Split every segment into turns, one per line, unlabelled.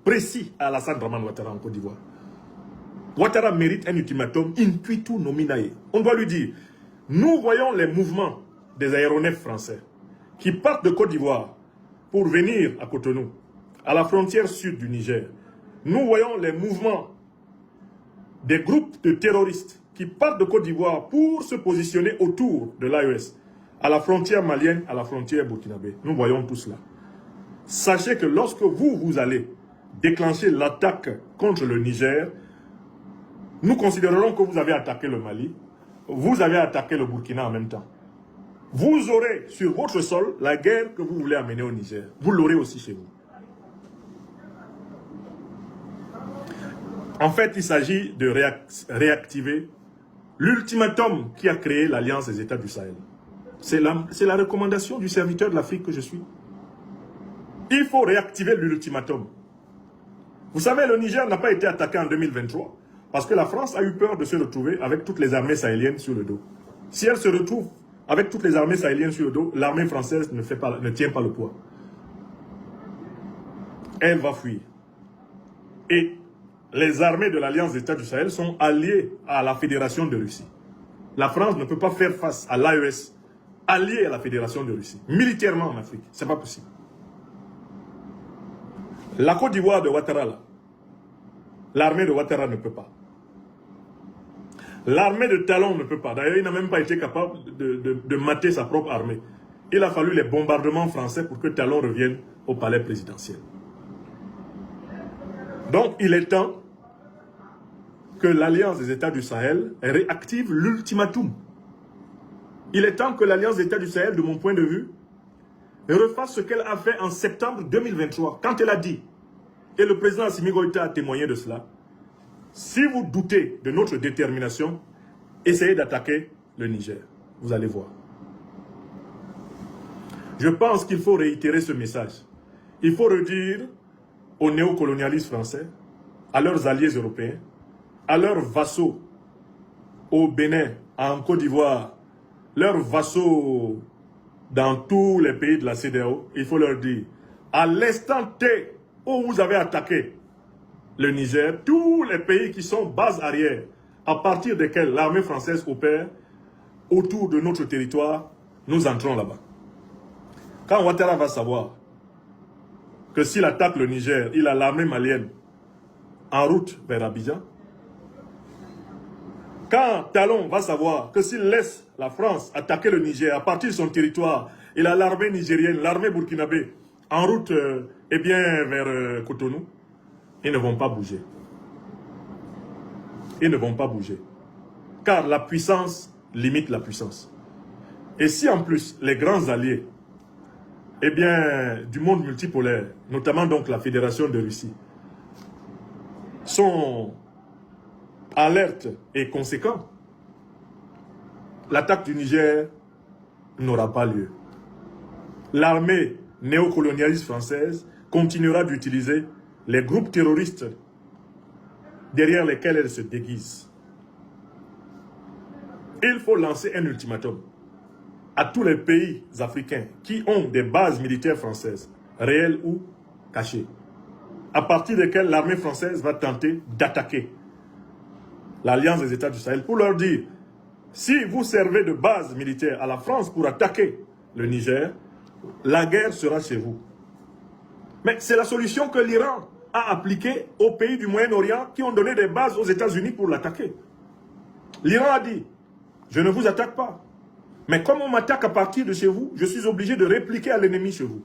précis à Alassane Draman Ouattara en Côte d'Ivoire. Ouattara mérite un ultimatum intuitu nominae. On doit lui dire, nous voyons les mouvements des aéronefs français qui partent de Côte d'Ivoire pour venir à Cotonou, à la frontière sud du Niger. Nous voyons les mouvements des groupes de terroristes qui partent de Côte d'Ivoire pour se positionner autour de l'AES, à la frontière malienne, à la frontière burkinabé. Nous voyons tout cela. Sachez que lorsque vous allez déclencher l'attaque contre le Niger, nous considérerons que vous avez attaqué le Mali, vous avez attaqué le Burkina en même temps. Vous aurez sur votre sol la guerre que vous voulez amener au Niger. Vous l'aurez aussi chez vous. En fait, il s'agit de réactiver l'ultimatum qui a créé l'Alliance des États du Sahel. C'est la recommandation du serviteur de l'Afrique que je suis. Il faut réactiver l'ultimatum. Vous savez, le Niger n'a pas été attaqué en 2023 parce que la France a eu peur de se retrouver avec toutes les armées sahéliennes sur le dos. Si elle se retrouve avec toutes les armées sahéliennes sur le dos, l'armée française ne tient pas le poids. Elle va fuir. Et les armées de l'Alliance des États du Sahel sont alliées à la Fédération de Russie. La France ne peut pas faire face à l'AES, alliée à la Fédération de Russie, militairement en Afrique. Ce n'est pas possible. La Côte d'Ivoire de Ouattara, l'armée de Ouattara ne peut pas. L'armée de Talon ne peut pas. D'ailleurs, il n'a même pas été capable de mater sa propre armée. Il a fallu les bombardements français pour que Talon revienne au palais présidentiel. Donc, il est temps que l'Alliance des États du Sahel réactive l'ultimatum. Il est temps que l'Alliance des États du Sahel, de mon point de vue, refasse ce qu'elle a fait en septembre 2023, quand elle a dit, et le président Assimi Goïta a témoigné de cela, si vous doutez de notre détermination, essayez d'attaquer le Niger. Vous allez voir. Je pense qu'il faut réitérer ce message. Il faut redire aux néocolonialistes français, à leurs alliés européens, à leurs vassaux au Bénin, en Côte d'Ivoire, leurs vassaux dans tous les pays de la CEDEAO, il faut leur dire, à l'instant T où vous avez attaqué le Niger, tous les pays qui sont base arrière, à partir desquels l'armée française opère autour de notre territoire, nous entrons là-bas. Quand Ouattara va savoir que s'il attaque le Niger, il a l'armée malienne en route vers Abidjan, quand Talon va savoir que s'il laisse la France attaquer le Niger à partir de son territoire, il a l'armée nigérienne, l'armée burkinabé en route vers Cotonou, ils ne vont pas bouger. Ils ne vont pas bouger. Car la puissance limite la puissance. Et si en plus les grands alliés du monde multipolaire, notamment donc la Fédération de Russie, sont alertes et conséquents, l'attaque du Niger n'aura pas lieu. L'armée néocolonialiste française continuera d'utiliser les groupes terroristes derrière lesquels elle se déguise. Il faut lancer un ultimatum à tous les pays africains qui ont des bases militaires françaises, réelles ou cachées, à partir desquelles l'armée française va tenter d'attaquer l'Alliance des États du Sahel pour leur dire, si vous servez de base militaire à la France pour attaquer le Niger, la guerre sera chez vous. Mais c'est la solution que l'Iran a appliquée aux pays du Moyen-Orient qui ont donné des bases aux États-Unis pour l'attaquer. L'Iran a dit, je ne vous attaque pas. Mais comme on m'attaque à partir de chez vous, je suis obligé de répliquer à l'ennemi chez vous.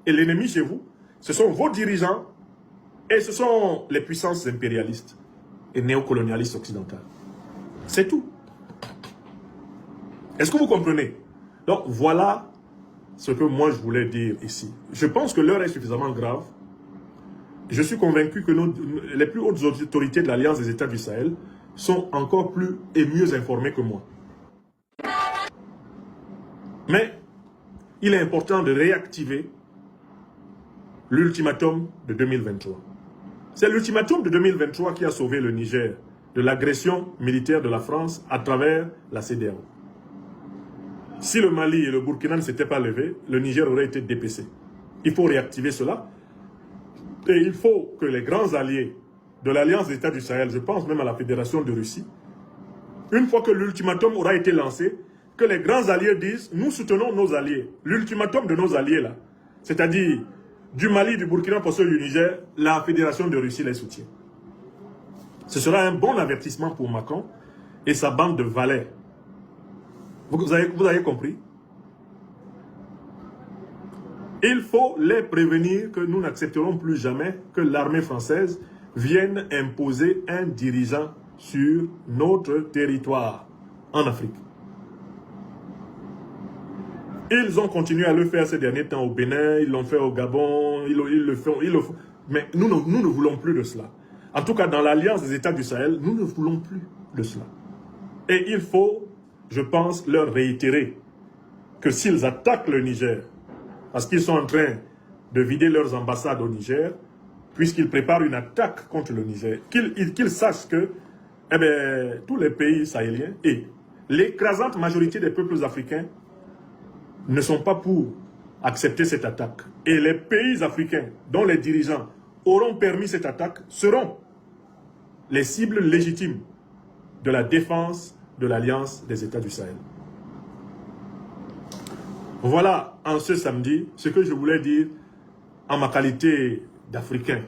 Et l'ennemi chez vous, ce sont vos dirigeants et ce sont les puissances impérialistes et néocolonialistes occidentales. C'est tout. Est-ce que vous comprenez? Donc voilà ce que moi je voulais dire ici. Je pense que l'heure est suffisamment grave. Je suis convaincu que les plus hautes autorités de l'Alliance des États du Sahel sont encore plus et mieux informées que moi. Mais il est important de réactiver l'ultimatum de 2023. C'est l'ultimatum de 2023 qui a sauvé le Niger de l'agression militaire de la France à travers la CEDEAO. Si le Mali et le Burkina ne s'étaient pas levés, le Niger aurait été dépecé. Il faut réactiver cela. Et il faut que les grands alliés de l'Alliance des États du Sahel, je pense même à la Fédération de Russie, une fois que l'ultimatum aura été lancé, que les grands alliés disent, nous soutenons nos alliés. L'ultimatum de nos alliés là, c'est-à-dire du Mali, du Burkina Faso et du Niger, la Fédération de Russie les soutient. Ce sera un bon avertissement pour Macron et sa bande de valets. Vous avez compris? Il faut les prévenir que nous n'accepterons plus jamais que l'armée française vienne imposer un dirigeant sur notre territoire en Afrique. Ils ont continué à le faire ces derniers temps au Bénin, ils l'ont fait au Gabon, ils le font. Mais nous ne voulons plus de cela. En tout cas, dans l'Alliance des États du Sahel, nous ne voulons plus de cela. Et il faut, je pense, leur réitérer que s'ils attaquent le Niger, parce qu'ils sont en train de vider leurs ambassades au Niger, puisqu'ils préparent une attaque contre le Niger, qu'ils sachent que tous les pays sahéliens et l'écrasante majorité des peuples africains ne sont pas pour accepter cette attaque. Et les pays africains dont les dirigeants auront permis cette attaque seront les cibles légitimes de la défense de l'Alliance des États du Sahel. Voilà, en ce samedi, ce que je voulais dire en ma qualité d'Africain.